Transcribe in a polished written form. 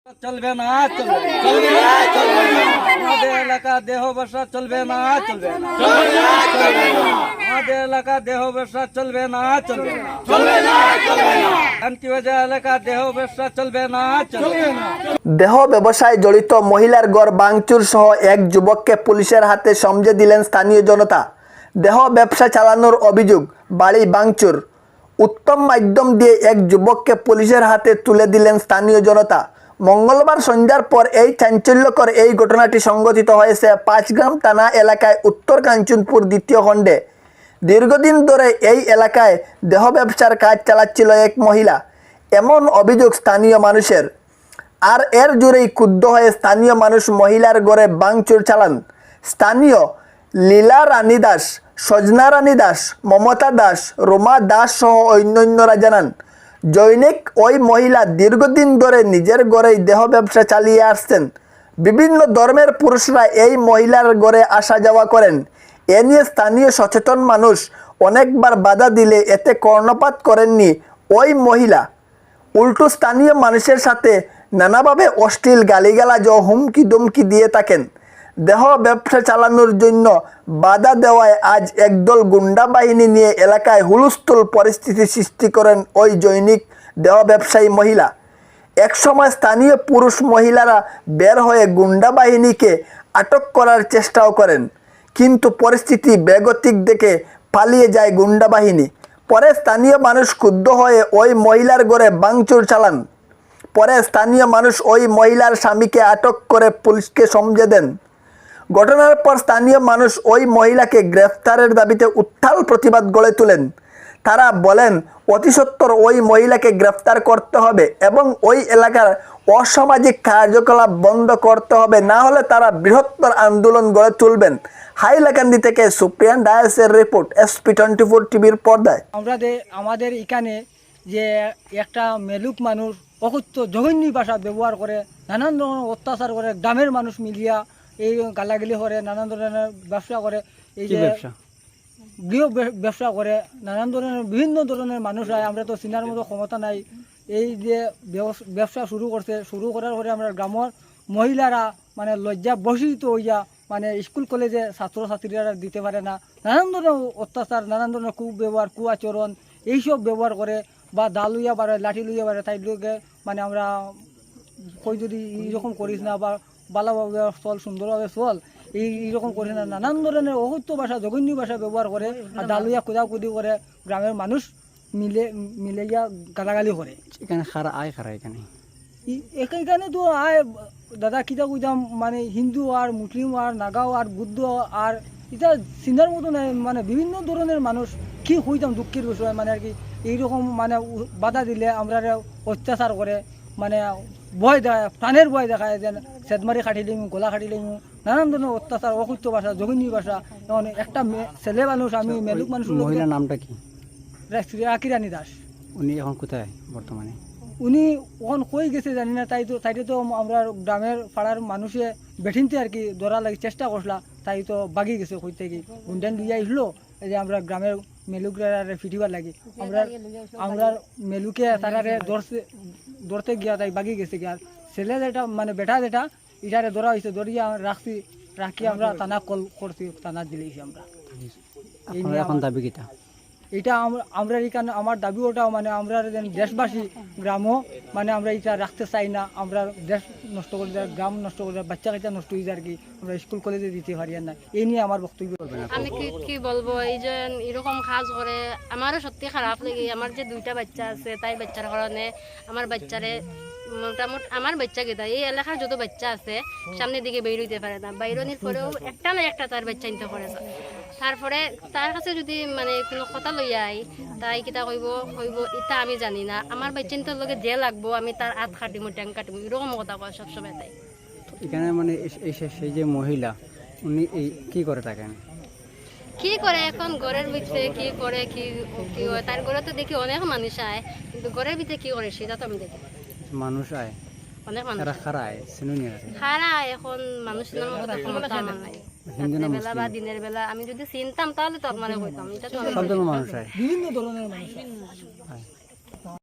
চলবে না, চলবে চলবে না, চলবে না। আমাদের এলাকা দেহ ব্যবসা চলবে না, চলবে না, চলবে না, চলবে না। আমাদের এলাকা দেহ ব্যবসা চলবে না, চলবে না, চলবে না, চলবে না। শান্তিবাজার এলাকা দেহ ব্যবসা চলবে না, চলবে না। দেহ ব্যবসায় জড়িত মহিলার ঘর ভাঙচুর সহ এক যুবককে পুলিশের হাতে সমঝে দিলেন স্থানীয় জনতা। দেহ ব্যবসা চালানোর অভিযোগ, বাড়ি ভাঙচুর। উত্তম মাধ্যম দিয়ে এক যুবককে পুলিশের হাতে তুলে দিলেন স্থানীয় জনতা। মঙ্গলবার সন্ধ্যার পর এই চাঞ্চল্যকর এই ঘটনাটি সংঘটিত হয়েছে পাঁচগ্রাম থানা এলাকায় উত্তর কাঞ্চনপুর দ্বিতীয় খণ্ডে। দীর্ঘদিন ধরে এই এলাকায় দেহ ব্যবসার কাজ চালাচ্ছিল এক মহিলা, এমন অভিযোগ স্থানীয় মানুষের। আর এর জোরেই ক্ষুব্ধ হয়ে স্থানীয় মানুষ মহিলার ঘরে ভাঙচুর চালান। স্থানীয় লীলা রানী দাস, সজনা রানী দাস, মমতা দাস, রোমা দাস সহ অন্যান্যরা জানান, জৈনিক ওই মহিলা দীর্ঘদিন ধরে নিজের ঘরেই দেহ ব্যবসা চালিয়ে আসছেন। বিভিন্ন ধর্মের পুরুষরা এই মহিলার ঘরে আসা যাওয়া করেন। এ নিয়ে স্থানীয় সচেতন মানুষ অনেকবার বাধা দিলে এতে কর্ণপাত করেননি ওই মহিলা। উল্টো স্থানীয় মানুষের সাথে নানাভাবে অশ্লীল গালিগালাজ ও হুমকি দুমকি দিয়ে থাকেন। দেহ ব্যবসা চালানোর জন্য বাধা দেওয়ায় আজ একদল গুন্ডা বাহিনী নিয়ে এলাকায় হুলস্থুল পরিস্থিতি সৃষ্টি করেন ওই জৈনিক দেহ ব্যবসায়ী মহিলা। একসময় স্থানীয় পুরুষ মহিলারা বের হয়ে গুন্ডা বাহিনীকে আটক করার চেষ্টাও করেন, কিন্তু পরিস্থিতি বেগতিক দেখে পালিয়ে যায় গুন্ডা বাহিনী। পরে স্থানীয় মানুষ ক্ষুব্ধ হয়ে ওই মহিলার ঘরে ভাঙচুর চালান। পরে স্থানীয় মানুষ ওই মহিলার স্বামীকে আটক করে পুলিশকে সমঝে দেন। ঘটনার পর স্থানীয় মানুষ ওই মহিলাকে গ্রেফতারের দাবিতে উত্তাল প্রতিবাদ গড়ে তোলেন। তারা বলেন, অতি সত্বর ওই মহিলাকে গ্রেফতার করতে হবে এবং ওই এলাকার অসামাজিক কার্যকলাপ বন্ধ করতে হবে, না হলে তারা বৃহত্তর আন্দোলন গড়ে তুলবেন। হাইলাকান্দি থেকে সুপ্রিয়ান ডায়াসের রিপোর্ট, SP24 টিভির পর্দায়। আমাদের এখানে যে একটা মেলুক মানুষ অকথ্য জঘন্য ভাষা ব্যবহার করে, নানান ধরনের অত্যাচার করে, গ্রামের মানুষ মিলিয়া এই গালাগালি করে, নানান ধরনের ব্যবসা করে, এই যে গৃহ ব্যবসা করে, নানান ধরনের বিভিন্ন ধরনের মানুষ হয়। আমরা তো চিনার মতো ক্ষমতা নাই। এই যে ব্যবসা শুরু করার পরে আমরা গ্রামের মহিলারা মানে লজ্জা বসিত হইয়া মানে স্কুল কলেজে ছাত্রছাত্রীরা দিতে পারে না, নানান ধরনের অত্যাচার, নানান ধরনের কুব্যবহার, কুআচরণ এইসব ব্যবহার করে, বা দা লইয়া পারে, লাঠি লইয়া পারে, তাই লোকে মানে আমরা কই যদি এইরকম করিস না, বা ভালোভাবে চল, সুন্দরভাবে চল, এইরকম করিস না, নানান ধরনের অকথ্য ভাষা, জঘন্য ভাষা ব্যবহার করে, আর দা লইয়া কুদাকুদি করে, গ্রামের মানুষ মিলে গিয়া গালাগালি করে। এখানে খারা আয় খারা এখানে এখানে তো আয় দাদা কিতা কইতাম, মানে হিন্দু আর মুসলিম আর নাগাও আর বুদ্ধ আর এটা চিনার মতো নাই, মানে বিভিন্ন ধরনের মানুষ কি হইতাম, দুঃখের বিষয় মানে আর কি। এইরকম মানে বাধা দিলে আমরা অত্যাচার করে, মানে ভয় দেখায়, প্রাণের ভয় দেখায়, যেন সেদমারি খাটি লিমু, গলা খাটি লিমু, নানান ধরনের অত্যাচার, অকথ্য ভাষা, জঘন্য ভাষা। যেমন একটা ছেলে মানুষ, আমি মেলুক মানুষ। মহিলার নামটা কি? রাকি রানী দাস। উনি এখন কোথায় বর্তমানে? উনি ওখান কই গেছে জানি না, তাইতে তো আমরা গ্রামের পাড়ার মানুষে বেঠিনতে আর কি ধরা লাগে চেষ্টা করলা, তাই তো বাগি গেছে কই থেকে গুন্ডান লইয়া আসলো। এই যে আমরা গ্রামের মেলুকরে ফিটিবার লাগি, আমরা মেলুকে তারারে ধরতে গিয়া তাই বাগি গেছে গিয়া। ছেলে যেটা মানে বেটা যেটা ইটারে ধরা হয়েছে, ধরিয়া রাখি আমরা থানা কল করছি, থানা দিলেছি আমরা। এখন দাবি কিটা? এটা আমরা এখানে আমার দাবি ওটাও, মানে আমরা দেশবাসী গ্রামও মানে আমরা এটা রাখতে চাই না। আমরা দেশ নষ্ট করে দেয়, গ্রাম নষ্ট করে দেয়, বাচ্চা কাচ্চা নষ্ট হয়ে যায় আর কি, আমরা স্কুল কলেজে দিতে পারি না। এই নিয়ে আমার বক্তব্য। আমি কি বলবো, এই যে এরকম কাজ করে আমারও সত্যি খারাপ লাগে। আমার যে দুইটা বাচ্চা আছে, তাই বাচ্চার কারণে আমার বাচ্চারে মোটামুটি আমার বাচ্চা গেতা এই এলাকার যত বাচ্চা আছে সামনের দিকে বের হইতে পারে না, বাইরনির পরেও একটা না একটা তার বাচ্চা নিতে পারে। তারপরে তার কাছে যদি মানে কোনো কথা লইয়া আই, তাই কিতা কইব এটা আমি জানি না, আমার বাচ্চা নিতে লগে যে লাগবো আমি তার হাত কাটিব, ট্যাং কাটিব, এরকম কথা কয় সবসময়। তাই এখানে মানে সেই যে মহিলা উনি কি করে থাকেন? কি করে এখন ঘরের ভিতরে কি করে কি হয়, তার ঘরে তো দেখি অনেক মানুষ আয়, কিন্তু ঘরের ভিতরে কি করে সেটা তো আমি দেখি। মানুষ আয়, অনেক মানুষ খারা এখন মানুষ বেলা বা দিনের বেলা আমি যদি চিনতাম তাহলে তো আপনারা কইতাম। এটা তো বিভিন্ন ধরনের মানুষ।